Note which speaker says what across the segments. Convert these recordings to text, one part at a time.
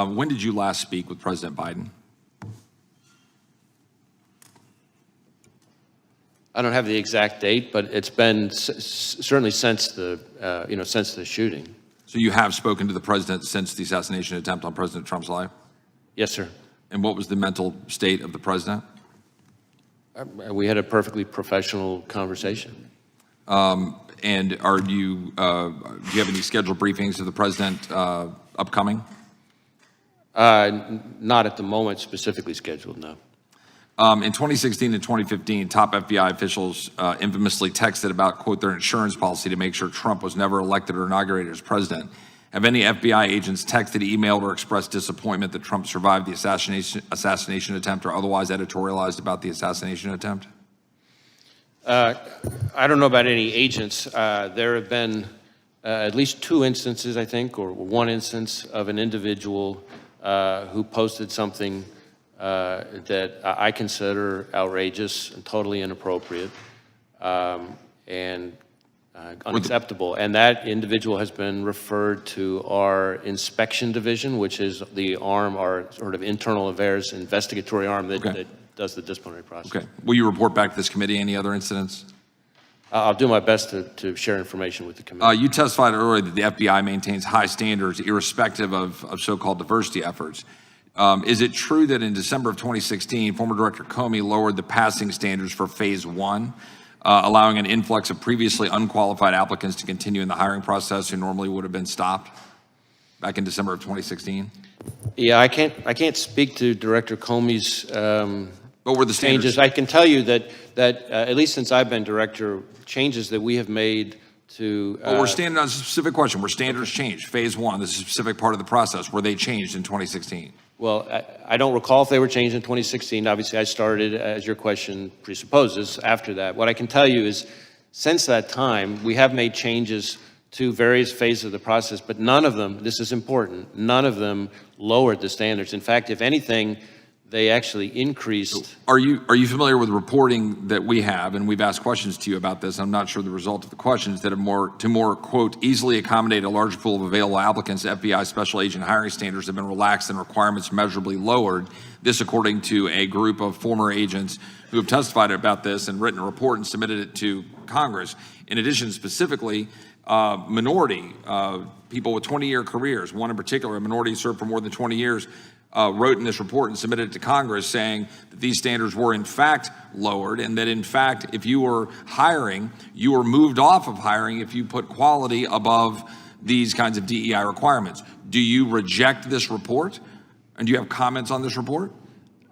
Speaker 1: When did you last speak with President Biden?
Speaker 2: I don't have the exact date, but it's been certainly since the since the shooting.
Speaker 1: So you have spoken to the president since the assassination attempt on President Trump's life?
Speaker 2: Yes, sir.
Speaker 1: And what was the mental state of the president?
Speaker 2: We had a perfectly professional conversation.
Speaker 1: And are you, do you have any scheduled briefings of the president upcoming?
Speaker 2: Not at the moment specifically scheduled, no.
Speaker 1: In 2016 and 2015, top FBI officials infamously texted about, quote, their insurance policy to make sure Trump was never elected or inaugurated as president. Have any FBI agents texted, emailed, or expressed disappointment that Trump survived the assassination attempt or otherwise editorialized about the assassination attempt?
Speaker 2: I don't know about any agents. There have been at least 2 instances, I think, or 1 instance of an individual who posted something that I consider outrageous and totally inappropriate and unacceptable. And that individual has been referred to our inspection division, which is the arm, our sort of internal affairs investigatory arm that does the disciplinary process.
Speaker 1: Okay. Will you report back to this committee any other incidents?
Speaker 2: I'll do my best to share information with the committee.
Speaker 1: You testified earlier that the FBI maintains high standards irrespective of so-called diversity efforts. Is it true that in December of 2016, former Director Comey lowered the passing standards for Phase 1, allowing an influx of previously unqualified applicants to continue in the hiring process who normally would have been stopped back in December of 2016?
Speaker 2: Yeah, I can't speak to Director Comey's
Speaker 1: what were the
Speaker 2: changes. I can tell you that at least since I've been director, changes that we have made to...
Speaker 1: Well, we're standing on a specific question. Were standards changed? Phase 1, this is a specific part of the process. Were they changed in 2016?
Speaker 2: Well, I don't recall if they were changed in 2016. Obviously, I started, as your question presupposes, after that. What I can tell you is, since that time, we have made changes to various phases of the process, but none of them, this is important, none of them lowered the standards. In fact, if anything, they actually increased.
Speaker 1: Are you familiar with reporting that we have, and we've asked questions to you about this, I'm not sure the result of the questions, that to more, quote, easily accommodate a larger pool of available applicants, FBI special agent hiring standards have been relaxed and requirements measurably lowered. This according to a group of former agents who have testified about this and written a report and submitted it to Congress. In addition, specifically, minority, people with 20-year careers, one in particular, a minority who served for more than 20 years, wrote in this report and submitted it to Congress saying that these standards were in fact lowered and that in fact if you were hiring, you were moved off of hiring if you put quality above these kinds of DEI requirements. Do you reject this report? And do you have comments on this report?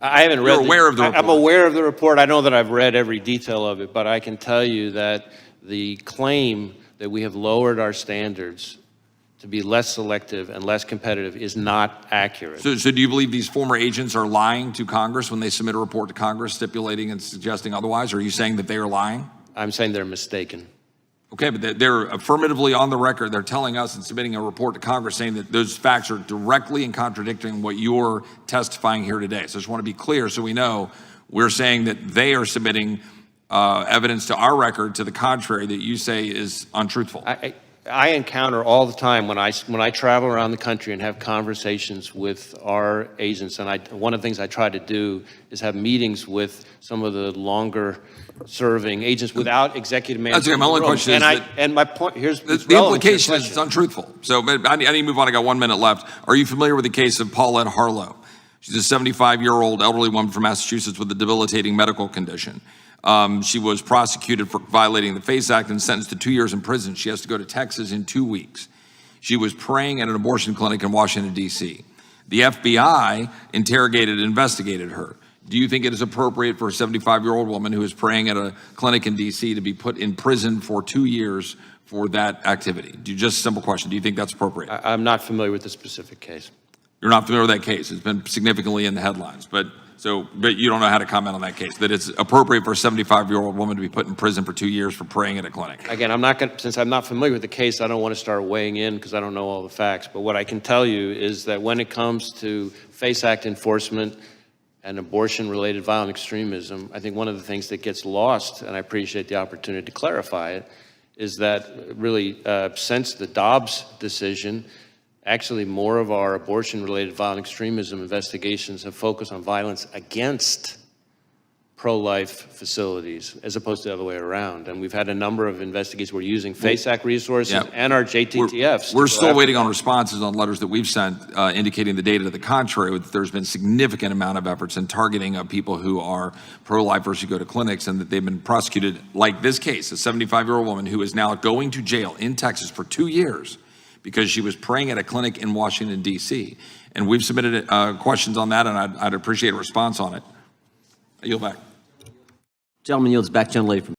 Speaker 2: I haven't read.
Speaker 1: You're aware of the report.
Speaker 2: I'm aware of the report. I know that I've read every detail of it, but I can tell you that the claim that we have lowered our standards to be less selective and less competitive is not accurate.
Speaker 1: So do you believe these former agents are lying to Congress when they submit a report to Congress stipulating and suggesting otherwise? Or are you saying that they are lying?
Speaker 2: I'm saying they're mistaken.
Speaker 1: Okay, but they're affirmatively on the record. They're telling us and submitting a report to Congress saying that those facts are directly in contradicting what you're testifying here today. So I just want to be clear so we know we're saying that they are submitting evidence to our record to the contrary that you say is untruthful.
Speaker 2: I encounter all the time when I travel around the country and have conversations with our agents, and one of the things I try to do is have meetings with some of the longer serving agents without executive management.
Speaker 1: That's okay. My only question is
Speaker 2: and my point here's
Speaker 1: the implication is it's untruthful. So but I need to move on. I got 1 minute left. Are you familiar with the case of Paulette Harlow? She's a 75-year-old elderly woman from Massachusetts with a debilitating medical condition. She was prosecuted for violating the FACE Act and sentenced to 2 years in prison. She has to go to Texas in 2 weeks. She was praying at an abortion clinic in Washington, D.C. The FBI interrogated and investigated her. Do you think it is appropriate for a 75-year-old woman who is praying at a clinic in D.C. to be put in prison for 2 years for that activity? Just a simple question. Do you think that's appropriate?
Speaker 2: I'm not familiar with the specific case.
Speaker 1: You're not familiar with that case. It's been significantly in the headlines, but you don't know how to comment on that case, that it's appropriate for a 75-year-old woman to be put in prison for 2 years for praying at a clinic.
Speaker 2: Again, since I'm not familiar with the case, I don't want to start weighing in because I don't know all the facts. But what I can tell you is that when it comes to FACE Act enforcement and abortion-related violent extremism, I think one of the things that gets lost, and I appreciate the opportunity to clarify it, is that really since the Dobbs decision, Actually, more of our abortion-related violent extremism investigations have focused on violence against pro-life facilities as opposed to the other way around. And we've had a number of investigations. We're using FASAC resources
Speaker 1: Yeah.
Speaker 2: and our JTTFs.
Speaker 1: We're still waiting on responses on letters that we've sent indicating the data to the contrary, that there's been significant amount of efforts in targeting of people who are pro-lifers who go to clinics, and that they've been prosecuted, like this case, a 75-year-old woman who is now going to jail in Texas for 2 years because she was praying at a clinic in Washington, D.C. And we've submitted questions on that, and I'd appreciate a response on it. I yield back.
Speaker 3: Gentleman yields back. Gentlelady from